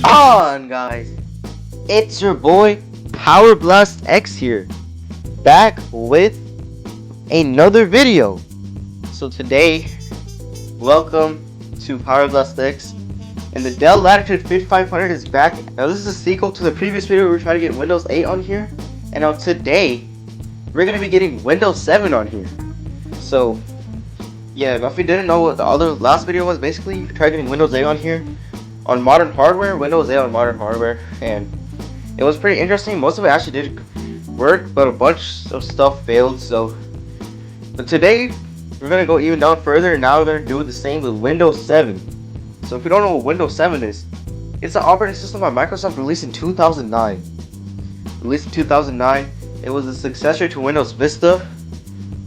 on, guys? It's your boy Power Blast X here, back with another video. So today, welcome to Power Blast X, and the Dell Latitude 5500 is back. Now this is a sequel to the previous video where we were trying to get Windows 8 on here, and now today we're gonna be getting Windows 7 on here. So yeah, if you didn't know what the other last video was, basically you tried getting Windows 8 on here on modern hardware, Windows 8 on modern hardware, and it was pretty interesting. Most of it actually did work, but a bunch of stuff failed. But today we're gonna go even down further, and now we're gonna do the same with Windows 7. So if you don't know what Windows 7 is, it's an operating system by Microsoft released in 2009. It was a successor to Windows Vista.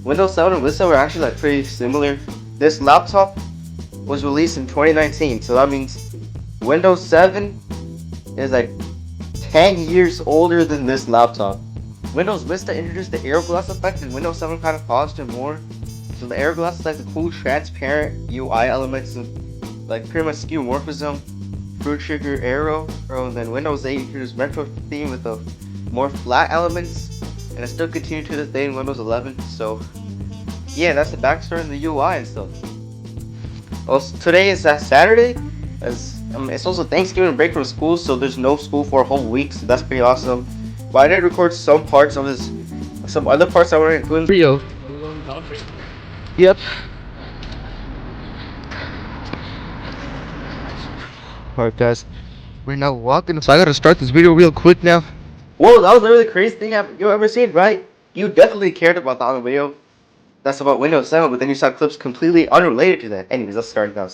Windows 7 and Vista were actually like pretty similar. This laptop was released in 2019, so that means Windows 7 is like 10 years older than this laptop. Windows Vista introduced the Aero Glass effect, and Windows 7 kind of polished it more. So the Aero Glass is like the cool transparent UI elements of like pretty much skeuomorphism, fruit trigger arrow, and then Windows 8 introduced retro theme with the more flat elements, and it still continued to this day in Windows 11. So yeah, that's the backstory of the UI and stuff. Also, today is Saturday, it's also Thanksgiving break from school, so there's no school for a whole week, so that's pretty awesome. But I did record some parts of this, some other parts I want to include in the video. Yep. Alright guys, we're now walking, so I gotta start this video real quick now. Whoa, that was literally the craziest thing you've ever seen, right? You definitely cared about that on the video. That's about Windows 7, but then you saw clips completely unrelated to that. Anyways, let's start now.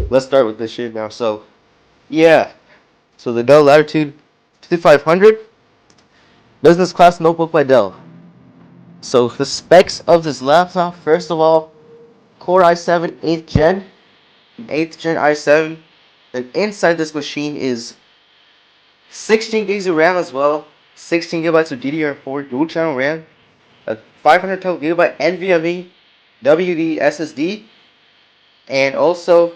Let's start with this shit now. So, yeah. So the Dell Latitude 5500 business class notebook by Dell. So the specs of this laptop, first of all, Core i7 8th gen i7. And inside this machine is 16 gigs of RAM as well, 16 gigabytes of DDR4 dual channel RAM, a 512 gigabyte NVMe SSD, and also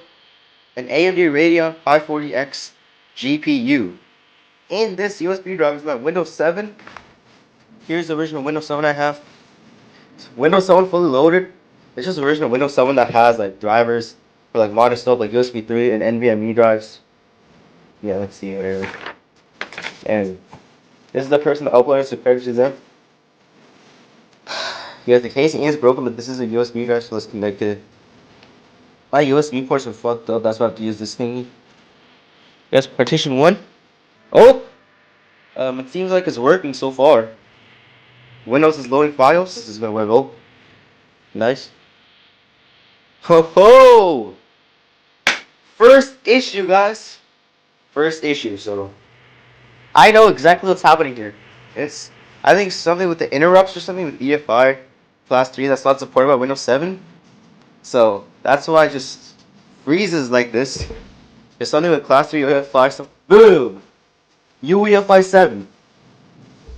an AMD Radeon 540X GPU. In this USB drive is my Windows 7. Here's the original Windows 7 I have. Windows 7 fully loaded. It's just the original Windows 7 that has like drivers for like modern stuff like USB 3 and NVMe drives. Yeah, let's see whatever. And this is the person that uploaded the packages in. Yeah, the casing is broken, but this is a USB drive, so let's connect it. My USB ports are fucked up, that's why I have to use this thingy. Yes, partition 1. Oh! It seems like it's working so far. Windows is loading files. This is gonna work. Oh. Nice. Ho ho! First issue, guys. First issue, so I know exactly what's happening here. I think something with the interrupts or something with UEFI Class 3 that's not supported by Windows 7. So that's why it just freezes like this. There's something with Class 3 UEFI stuff. Boom! UEFI 7.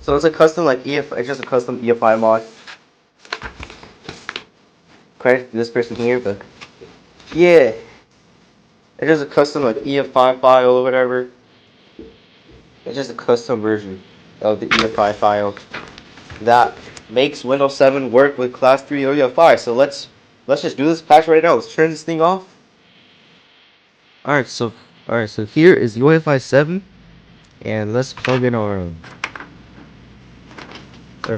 So it's a custom like EFI, it's just a custom EFI mod. Credit to this person here, but yeah. It's just a custom like EFI file or whatever. It's just a custom version of the EFI file that makes Windows 7 work with Class 3 UEFI. So let's just do this patch right now. Let's turn this thing off. Alright, so here is UEFI 7, and let's plug in our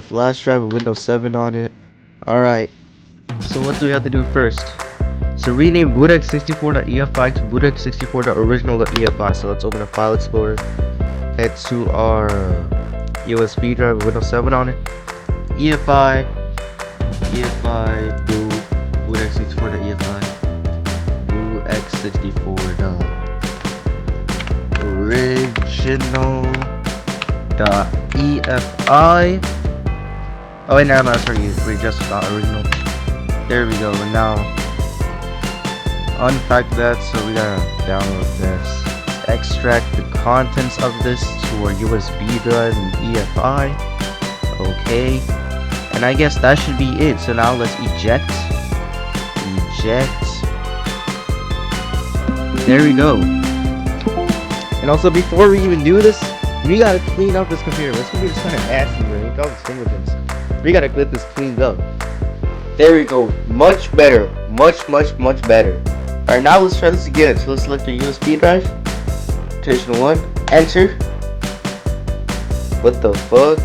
flash drive with Windows 7 on it. Alright, so what do we have to do first? So rename bootx64.efi to bootx64.original.efi. So let's open a file explorer, head to our USB drive with Windows 7 on it, EFI bootx64.efi, bootx64.original.efi. Oh wait, no, sorry, we just got original. There we go, and now unpack that, so we gotta download this, extract the contents of this to our USB drive and EFI. Okay, and I guess that should be it. So now let's eject. There we go. And also, before we even do this, we gotta clean up this computer. This computer's kind of ashy, man. Look at all these fingerprints. We gotta get this cleaned up. There we go. Much better. Much better. Alright, now let's try this again. So let's select the USB drive. Partition 1. Enter. What the fuck?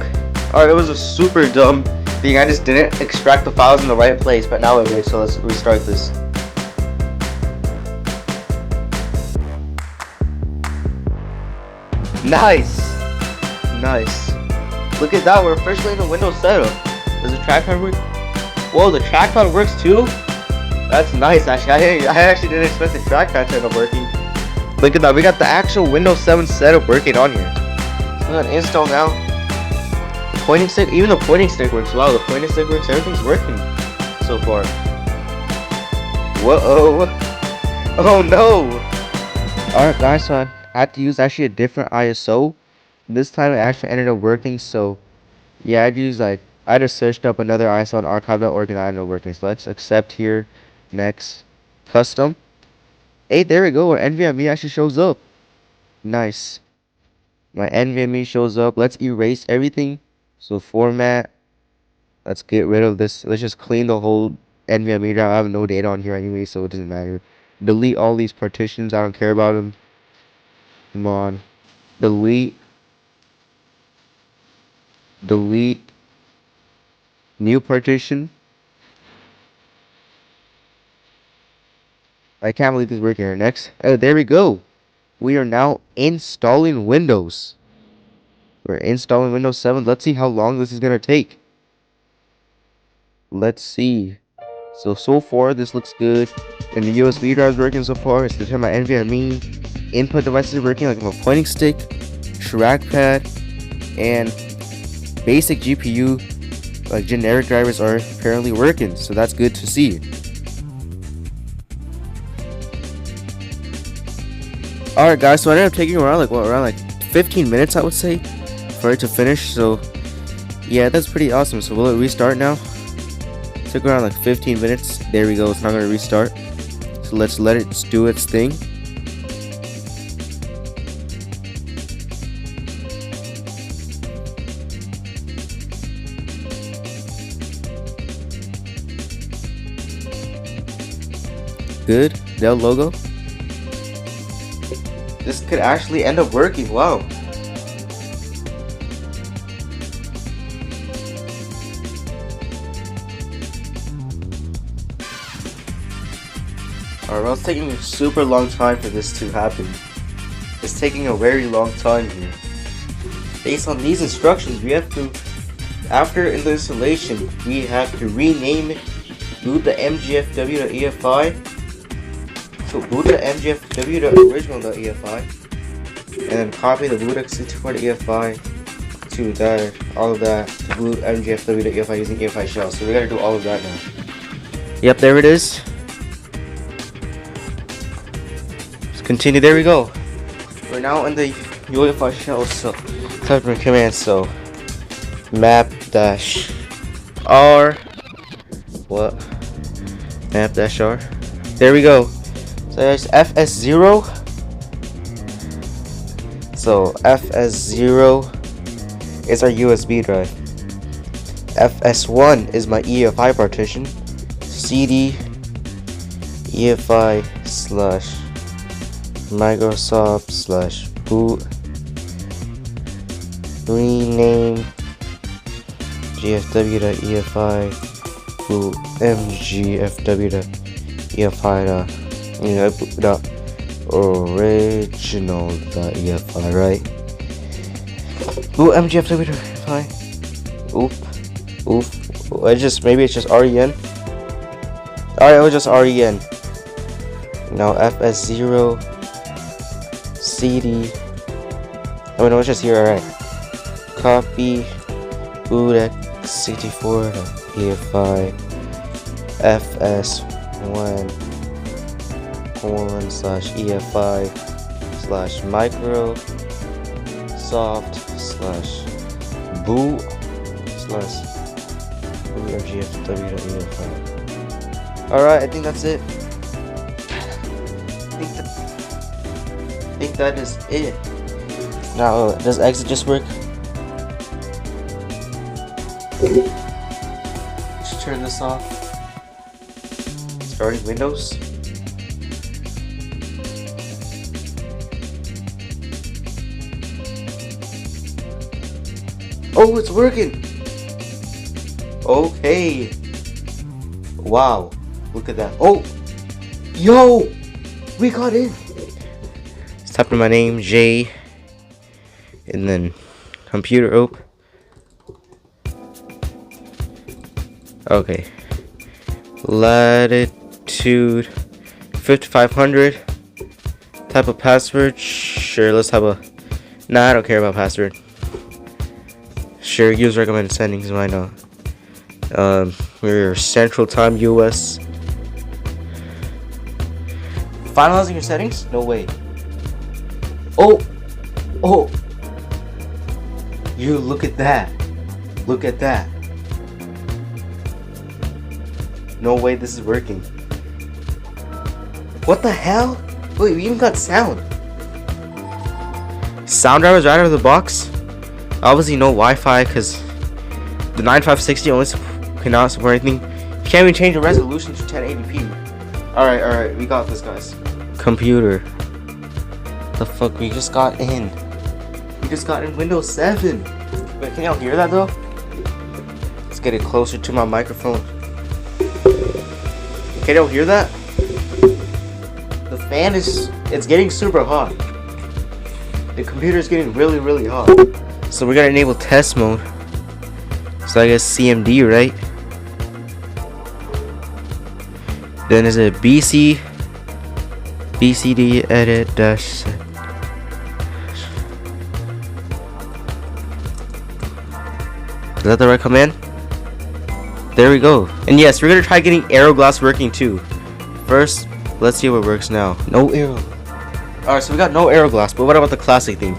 Alright, it was a super dumb thing. I just didn't extract the files in the right place, but now it is. So let's restart this. Nice. Look at that. We're officially in the Windows setup. Does the trackpad work? Whoa, the trackpad works too? That's nice, actually. I actually didn't expect the trackpad to end up working. Look at that. We got the actual Windows 7 setup working on here. So I'm gonna install now. Pointing stick, even the pointing stick works. Wow, the pointing stick works. Everything's working so far. Whoa. Oh no. Alright guys, so I had to use actually a different ISO. This time it actually ended up working, so yeah, I just searched up another ISO on archive.org and I ended up working. So let's accept here. Next. Custom. Hey, there we go. Our NVMe actually shows up. Nice. My NVMe shows up. Let's erase everything. So format. Let's get rid of this. Let's just clean the whole NVMe drive. I have no data on here anyway, so it doesn't matter. Delete all these partitions. I don't care about them. Come on. Delete. New partition. I can't believe this is working here. Next. Oh, there we go. We are now installing Windows. We're installing Windows 7. Let's see how long this is going to take. Let's see. So far, this looks good. And the USB drive is working so far. It's determined my NVMe. Input devices are working, like my pointing stick, trackpad, and basic GPU, like generic drivers, are apparently working. So that's good to see. Alright guys, so I ended up taking around like 15 minutes, I would say, for it to finish. So yeah, that's pretty awesome. So will it restart now? Took around like 15 minutes. There we go. It's not going to restart. So let's let it do its thing. Good. Dell logo. This could actually end up working. Wow. Alright, well, it's taking a super long time for this to happen. It's taking a very long time here. Based on these instructions, we have to, after the installation, we have to rename it, boot the mgfw.efi, so boot the mgfw.original.efi, and then copy the bootx64.efi to that, all of that, to boot mgfw.efi using EFI shell. So we gotta do all of that now. Yep, there it is. Continue. There we go. We're now in the UEFI shell. So type in command. So map-r. What? Map-r. There we go. So there's FS0. So FS0 is our USB drive. FS1 is my EFI partition. CD EFI / Microsoft / boot, rename gfw.efi boot mgfw.original.efi, right? Boot mgfw.efi. Maybe it's just ren. Alright, it was just ren. Now FS0 CD. Oh no, it's just here. Alright. Copy bootx64.efi fs1 :efi /microsoft /boot /bootmgfw.efi. Alright, I think that's it. I think that is it. Now, does exit just work? Just turn this off. Starting Windows. Oh, it's working! Okay. Wow. Look at that. Oh! Yo! We got in! Just type in my name, J. And then computer op. Okay. Latitude 5500. Type of password. Sure, let's have a. Nah, I don't care about password. Sure, use recommended settings. Why not? We're Central Time, US. Finalizing your settings? No way. Oh! Oh! You look at that. Look at that. No way this is working. What the hell? Wait, we even got sound. Sound drivers right out of the box? Obviously no Wi-Fi because the 9560 only cannot support anything. You can't even change the resolution to 1080p. Alright, we got this, guys. Computer. The fuck, we just got in. We just got in Windows 7. Wait, can y'all hear that though? Let's get it closer to my microphone. Can y'all hear that? The fan it's getting super hot. The computer is getting really, really hot. So we're gonna enable test mode. So I guess CMD, right? Then is it BCD edit dash. Is that the right command? There we go. And yes, we're gonna try getting Aero Glass working too. First, let's see what works now. No Aero. Alright, so we got no Aero Glass, but what about the classic thing?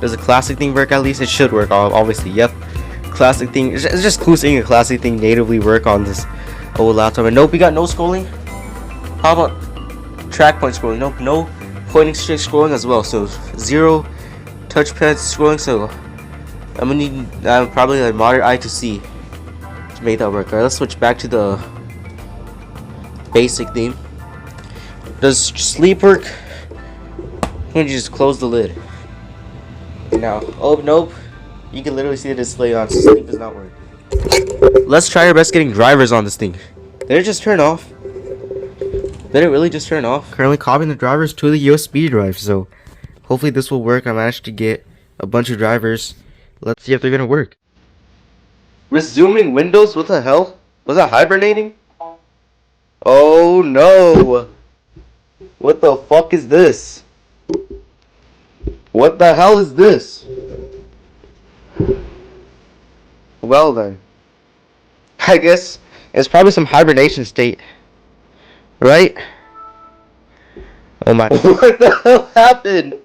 Does the classic thing work at least? It should work, obviously. Yep. Classic thing. It's just cool seeing a classic thing natively work on this old laptop. And nope, we got no scrolling. How about track point scrolling? Nope, no pointing stick scrolling as well. So 0 touchpad scrolling. So I'm gonna need probably a moderate eye to see to make that work. Alright, let's switch back to the basic theme. Does sleep work? When you just close the lid. Now, oh nope, you can literally see the display on. So sleep does not work. Let's try our best getting drivers on this thing. Did it just turn off? Did it really just turn off? Currently copying the drivers to the USB drive, so hopefully this will work. I managed to get a bunch of drivers. Let's see if they're gonna work. Resuming Windows? What the hell? Was that hibernating? Oh no! What the fuck is this? What the hell is this? Well then, I guess it's probably some hibernation state, right? Oh my! What the hell happened?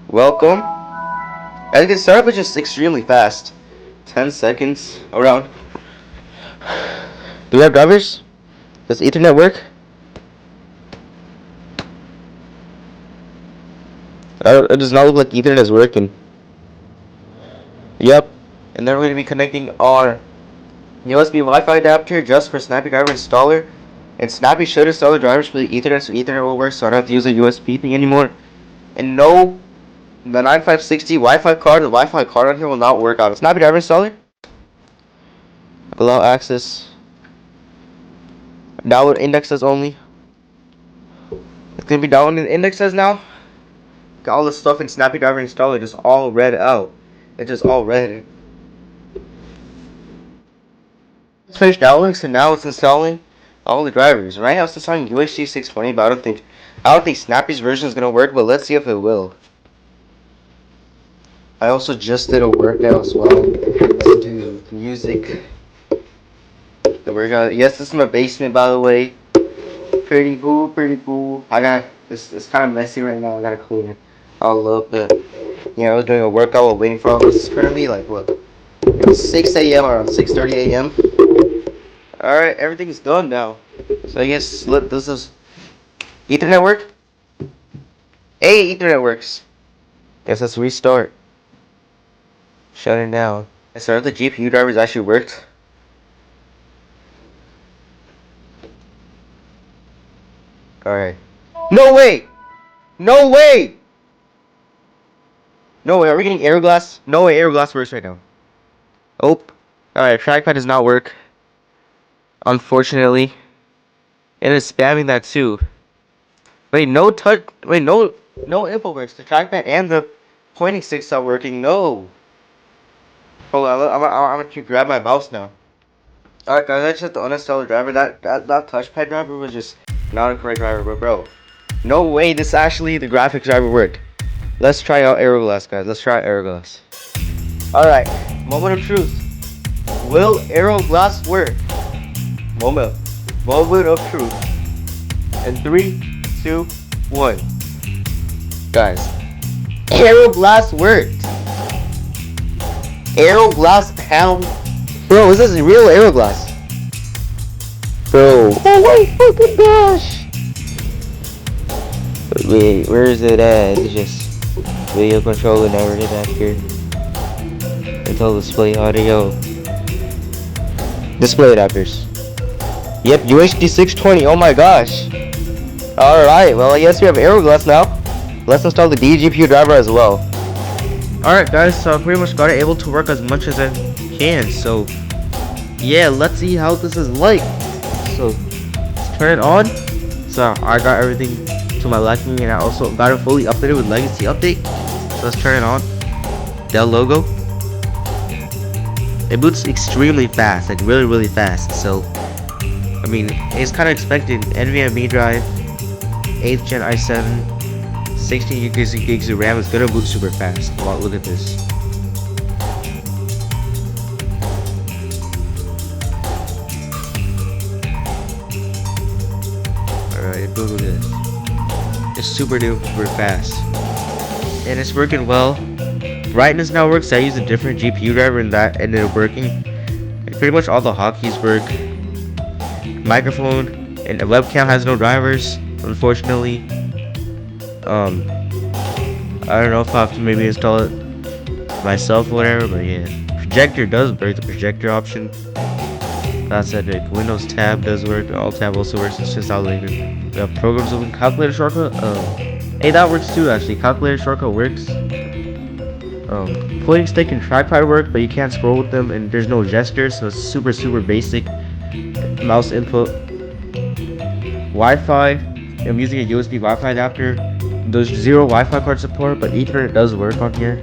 Welcome. I think the startup is just extremely fast. 10 seconds around. Do we have drivers? Does Ethernet work? It does not look like Ethernet is working. Yep. And then we're going to be connecting our USB Wi-Fi adapter just for Snappy Driver Installer. And Snappy should install the drivers for the Ethernet, so Ethernet will work, so I don't have to use a USB thing anymore. And no, the 9560 Wi-Fi card, the Wi-Fi card on here will not work on Snappy Driver Installer. Allow access. Download indexes only. It's going to be downloading the indexes now. Got all the stuff in Snappy Driver Installer just all read out. It just all read. It's finished downloading, so now it's installing all the drivers. Right now it's installing UHC 620, but I don't think Snappy's version is gonna work. But let's see if it will. I also just did a workout as well. Listen to music. The workout. Yes, this is my basement, by the way. Pretty cool, pretty cool. I got this. It's kind of messy right now. I gotta clean it all up. But yeah, I was doing a workout while waiting for all this. It's currently like what? 6 a.m. or 6:30 a.m. All right, everything is done now. So I guess does this Ethernet work? Hey, Ethernet works. Guess let's restart. Shut it down. I started the GPU drivers actually worked. Alright. No way! No way! No way, are we getting Aero Glass? No way, Aero Glass works right now. Oh. Alright, trackpad does not work. Unfortunately. And it's spamming that too. Wait, no info works. The trackpad and the pointing stick stop working. No. Hold on, I'm gonna grab my mouse now. Alright guys, I just had to uninstall the driver. That touchpad driver was just not a correct driver, but bro. No way this actually the graphics driver worked. Let's try out Aero Glass, guys. Let's try Aero Glass. Alright, moment of truth. Will Aero Glass work? Moment of truth. And 3, 2, 1. Guys, Aero Glass worked. Aero Glass pound. Bro, is this real Aero Glass? Bro. Oh my fucking gosh. Wait, where is it at? It's just video controller narrative actor. Until display audio. Display adapters. Yep, UHD 620. Oh my gosh. Alright, well I guess we have Aero Glass now. Let's install the DGPU driver as well. Alright guys, so I pretty much got it able to work as much as I can. So yeah, let's see how this is like. So let's turn it on. So I got everything to my liking, and I also got it fully updated with legacy update. So let's turn it on. Dell logo. It boots extremely fast, like really fast. So I mean, it's kind of expected. NVMe drive, 8th gen i7, 16 gigs of RAM is gonna boot super fast. Wow, look at this. Alright, look at this. It's super duper fast. And it's working well. Brightness now works. I used a different GPU driver and that ended up working. And pretty much all the hotkeys work. Microphone and the webcam has no drivers, unfortunately. I don't know if I have to maybe install it myself or whatever, but yeah. Projector does work, the projector option. That's it. Windows tab does work. Alt tab also works. It's just out later. We have programs open. Calculator shortcut. Hey, that works too actually. Calculator shortcut works. Pointing stick and trackpad work, but you can't scroll with them, and there's no gestures, so it's super basic. Mouse input. Wi-Fi. I'm using a USB Wi-Fi adapter. There's zero Wi-Fi card support, but Ethernet does work on here.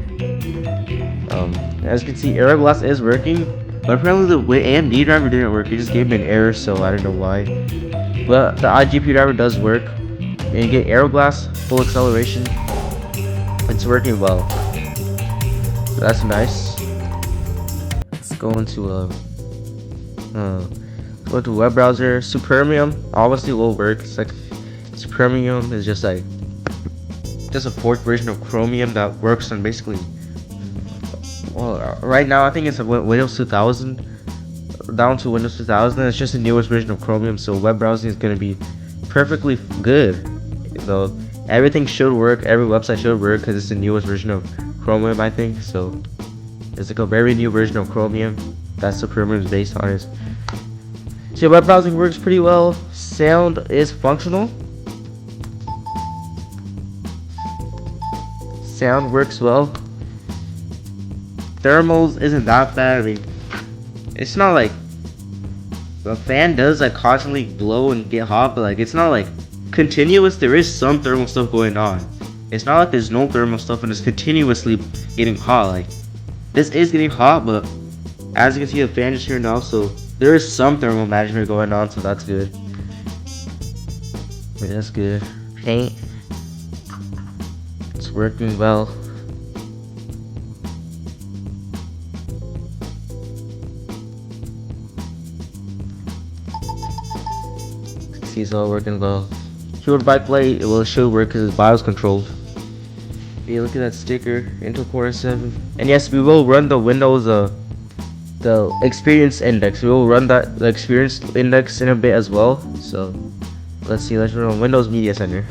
As you can see, Aero Glass is working, but apparently the AMD driver didn't work. It just gave me an error, so I don't know why. But the iGPU driver does work, and you get Aero Glass full acceleration. It's working well. So that's nice. Let's go into go to web browser. Supermium obviously will work. It's like Supermium is just a fourth version of Chromium that works on basically, well, right now I think it's a Windows 2000 down to Windows 2000. It's just the newest version of Chromium, so web browsing is going to be perfectly good. So everything should work, every website should work because it's the newest version of Chromium, I think. So it's like a very new version of Chromium that Supermium is based on. So web browsing works pretty well. Sound is functional. Sound works well. Thermals isn't that bad. I mean, it's not like the fan does like constantly blow and get hot, but like it's not like continuous. There is some thermal stuff going on. It's not like there's no thermal stuff and it's continuously getting hot. Like this is getting hot, but as you can see, the fan is here now, so there is some thermal management going on, so that's good. Yeah, that's good. Paint. It's working well. See, it's all working well. Keyboard backlight, it should work because it's BIOS controlled. Yeah, look at that sticker, Intel Core i7. And yes, we will run the Windows, the experience index. We will run the experience index in a bit as well. So let's see, let's run on Windows Media Center.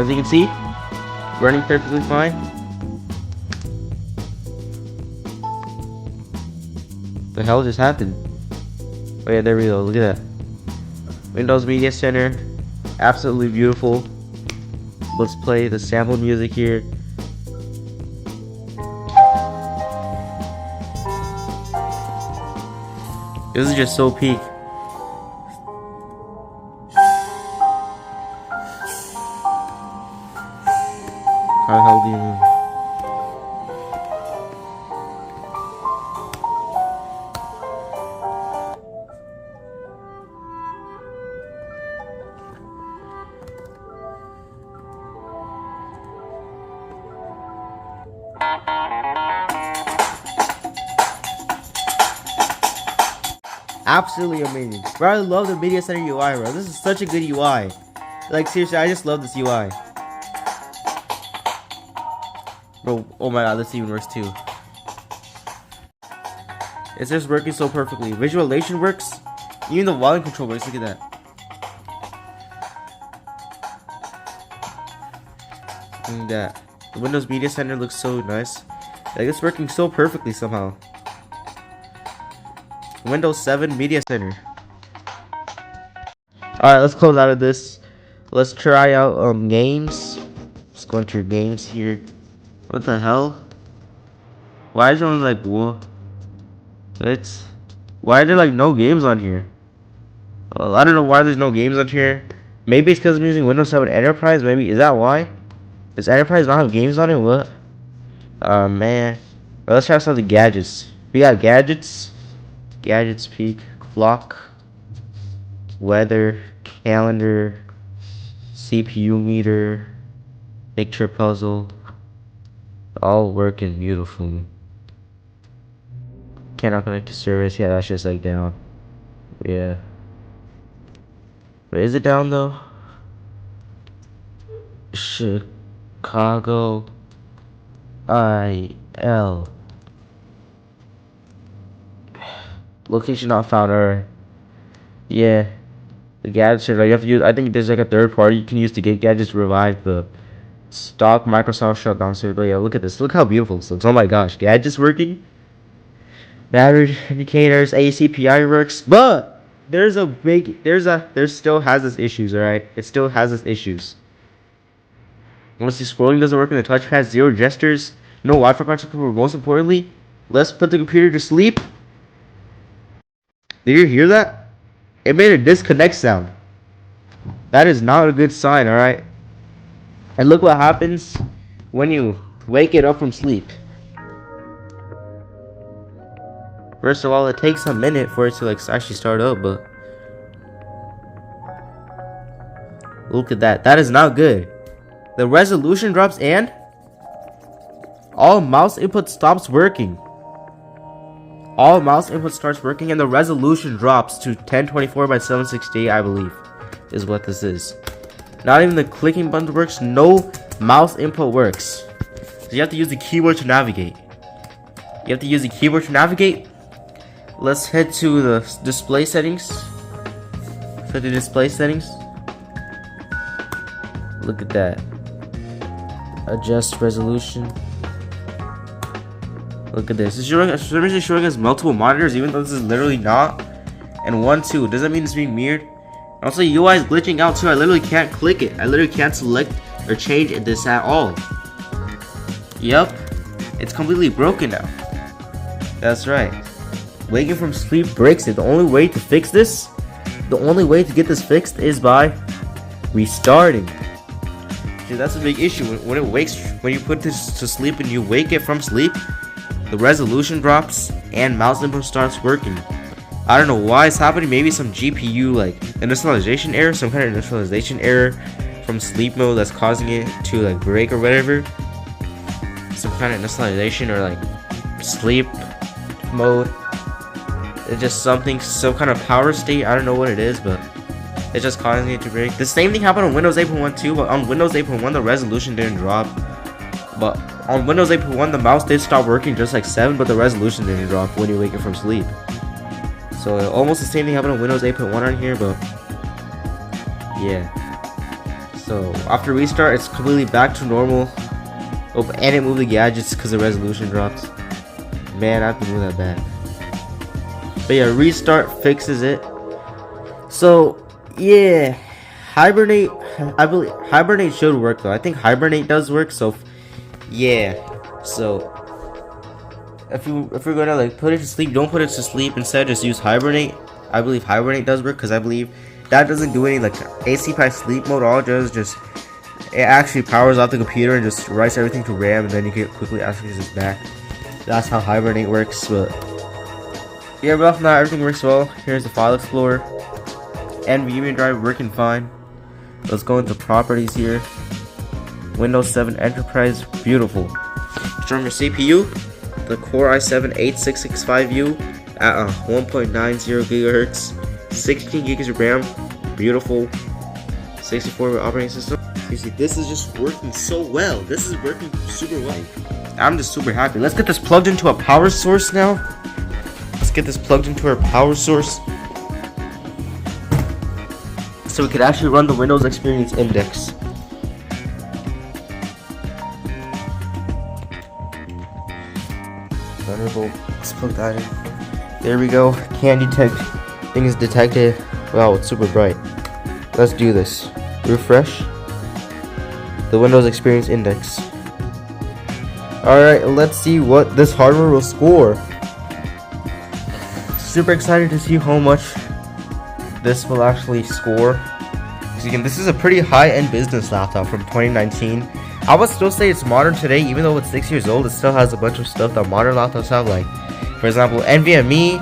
As you can see, running perfectly fine. The hell just happened? Oh yeah, there we go. Look at that. Windows Media Center, absolutely beautiful. Let's play the sample music here. This is just so peak. How the hell do you move? Absolutely amazing, bro. I love the Media Center UI, bro. This is such a good UI. Like seriously, I just love this UI, bro. Oh my god, this even works too. It's just working so perfectly. Visualization works. Even the volume control works. Look at that. Look at that. The Windows Media Center looks so nice. Like it's working so perfectly somehow. Windows 7 Media Center. Alright, let's close out of this. Let's try out games. Let's go into your games here. What the hell? Why is everyone like whoa? Why are there like no games on here? Well, I don't know why there's no games on here. Maybe it's because I'm using Windows 7 Enterprise. Maybe is that why? Does Enterprise not have games on it? What? Man. Well, let's try some of the gadgets. We got gadgets. Gadgets peak, clock, weather, calendar, CPU meter, picture puzzle, all working beautifully. Cannot connect to service. Yeah, that's just like down. Yeah. But is it down though? Chicago IL. Location not found. Alright. Yeah. The gadgets like you have to use. I think there's like a third party you can use to get gadgets to revive the stock Microsoft shutdown. So yeah, look at this. Look how beautiful this looks. Oh my gosh, gadgets working. Battery indicators, ACPI works, but there still has its issues. Alright, it still has its issues. Once the scrolling doesn't work in the touchpad, zero gestures, no Wi-Fi connection. Most importantly, let's put the computer to sleep. Did you hear that? It made a disconnect sound. That is not a good sign, alright? And look what happens when you wake it up from sleep. First of all, it takes a minute for it to like actually start up, but look at that. That is not good. The resolution drops and all mouse input stops working. All mouse input starts working and the resolution drops to 1024 by 768, I believe, is what this is. Not even the clicking button works. No mouse input works. So you have to use the keyboard to navigate. Let's head to the display settings. Look at that. Adjust resolution. Look at this. It's showing us multiple monitors, even though this is literally not. And 1, 2. Does that mean it's being mirrored? Also, UI is glitching out too. I literally can't click it. I literally can't select or change this at all. Yep. It's completely broken now. That's right. Waking from sleep breaks it. The only way to fix this, the only way to get this fixed is by restarting. See, that's a big issue. When you put this to sleep and you wake it from sleep, the resolution drops and mouse input starts working. I don't know why it's happening. Maybe some GPU like initialization error, some kind of initialization error from sleep mode that's causing it to like break or whatever. Some kind of initialization or like sleep mode. It's just some kind of power state. I don't know what it is, but it's just causing it to break. The same thing happened on Windows 8.1 too, but on Windows 8.1 the resolution didn't drop. But on Windows 8.1 the mouse did stop working just like 7, but the resolution didn't drop when you wake up from sleep. So almost the same thing happened on Windows 8.1 on here, but yeah. So after restart, it's completely back to normal. Oh, and it moved the gadgets because the resolution dropped. Man, I have to move that bad. But yeah, restart fixes it. So yeah, hibernate. I believe hibernate should work though. I think hibernate does work. So yeah. So if we're gonna like put it to sleep, don't put it to sleep. Instead, just use hibernate. I believe hibernate does work because I believe that doesn't do any like ACPI sleep mode. All it does just it actually powers off the computer and just writes everything to RAM, and then you can quickly access it back. That's how hibernate works. But yeah, but off now everything works well. Here's the file explorer. NVMe drive working fine. Let's go into properties here. Windows 7 Enterprise, beautiful. Turn your CPU, the Core i7-8665U at 1.90 GHz, 16 gigs of RAM, beautiful. 64-bit operating system. Seriously, this is just working so well. This is working super well. I'm just super happy. Let's get this plugged into a power source now. Let's get this plugged into our power source, so we could actually run the Windows Experience Index. Thunderbolt. Let's plug that in. There we go. Can detect. Things detected. Wow, it's super bright. Let's do this. Refresh the Windows Experience Index. Alright, let's see what this hardware will score. Super excited to see how much this will actually score. Because again, this is a pretty high-end business laptop from 2019. I would still say it's modern today, even though it's 6 years old. It still has a bunch of stuff that modern laptops have, like, for example, NVMe.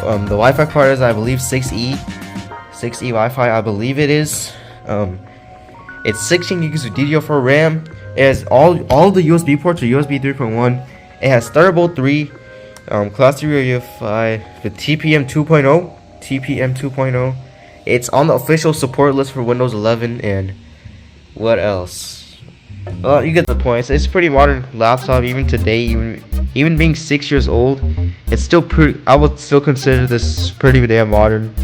The Wi-Fi card is, I believe, 6E Wi-Fi, I believe it is. It's 16 gigs of DDR4 RAM. It has all the USB ports are USB 3.1. It has Thunderbolt 3, Class 3 UEFI with TPM 2.0. It's on the official support list for Windows 11, and what else? Well, you get the point. It's a pretty modern laptop even today, even being 6 years old. It's still pretty. I would still consider this pretty damn modern.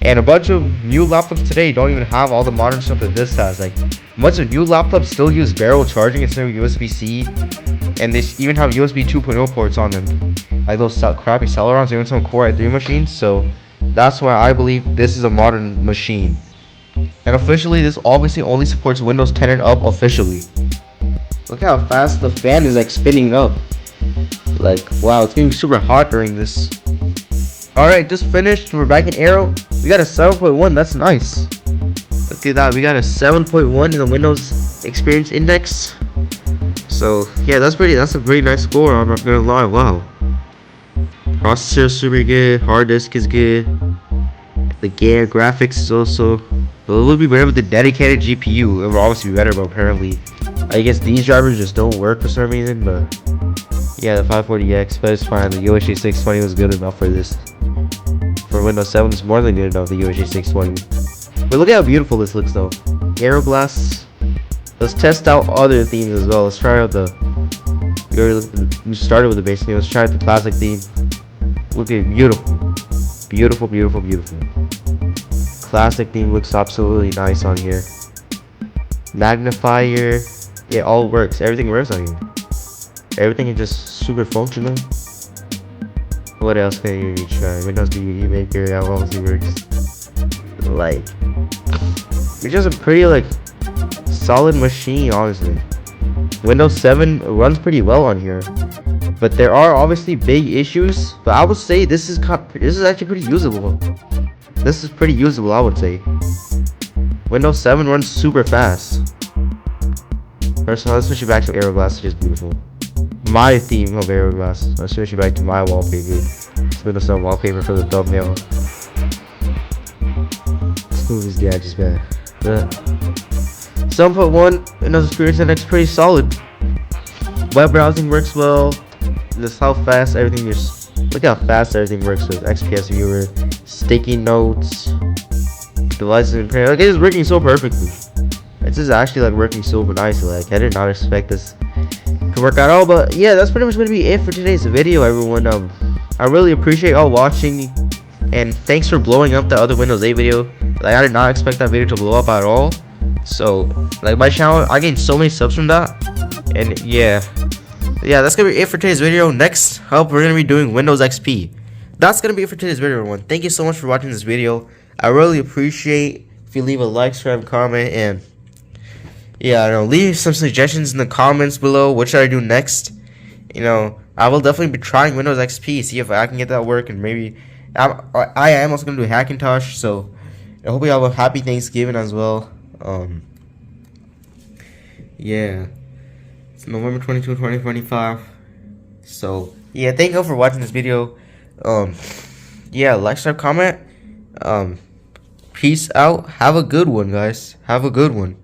And a bunch of new laptops today don't even have all the modern stuff that this has. Like, a bunch of new laptops still use barrel charging instead of USB-C, and they even have USB 2.0 ports on them, like those crappy Celerons, even some Core i3 machines. So that's why I believe this is a modern machine. And officially, this obviously only supports Windows 10 and up officially. Look how fast the fan is like spinning up. Like, wow, it's getting super hot during this. Alright, just finished. We're back in Aero. We got a 7.1. That's nice. Look at that. We got a 7.1 in the Windows Experience Index. So yeah, that's a pretty nice score. I'm not gonna lie. Wow. Processor is super good. Hard disk is good. The graphics is also. Well, it would be better with the dedicated GPU. It would obviously be better, but apparently, I guess these drivers just don't work for some reason. But yeah, the 540X, but it's fine. The UEFI 620 was good enough for this. For Windows 7, it's more than good enough. The UEFI 620. But look at how beautiful this looks, though. Aero Glass. Let's test out other themes as well. Let's try out the. We started with the basic theme. Let's try out the classic theme. Look at it, beautiful, beautiful, beautiful, beautiful. Classic theme looks absolutely nice on here. Magnifier, it all works. Everything works on here. Everything is just super functional. What else can you try? Windows DVD Maker, that obviously works. Like, it's just a pretty like solid machine, honestly. Windows 7 runs pretty well on here, but there are obviously big issues. But I would say this is actually pretty usable. This is pretty usable, I would say. Windows 7 runs super fast. First of all, let's switch it back to Aero Glass, which is beautiful. My theme of Aero Glass. Let's switch it back to my wallpaper. It's Windows 7 wallpaper for the thumbnail. Let's move this gadgets back. 7.1 Windows Experience Index pretty solid. Web browsing works well. Just how fast everything is. Look how fast everything works with XPS Viewer, sticky notes, devices and printer. Like, it's working so perfectly. It's just actually like working super nicely. Like, I did not expect this to work at all. But yeah, that's pretty much gonna be it for today's video, everyone. I really appreciate y'all watching, and thanks for blowing up the other Windows 8 video. Like, I did not expect that video to blow up at all. So like my channel, I gained so many subs from that. And yeah, that's gonna be it for today's video. Next up, we're gonna be doing Windows XP. That's gonna be it for today's video, everyone. Thank you so much for watching this video. I really appreciate if you leave a like, subscribe, comment, and yeah, I know, leave some suggestions in the comments below. What should I do next? You know, I will definitely be trying Windows XP, see if I can get that work, and maybe I am also gonna do Hackintosh. So I hope you have a happy Thanksgiving as well. Yeah, it's November 22, 2025. So yeah, thank you all for watching this video. Yeah, like, subscribe, comment. Peace out. Have a good one, guys. Have a good one.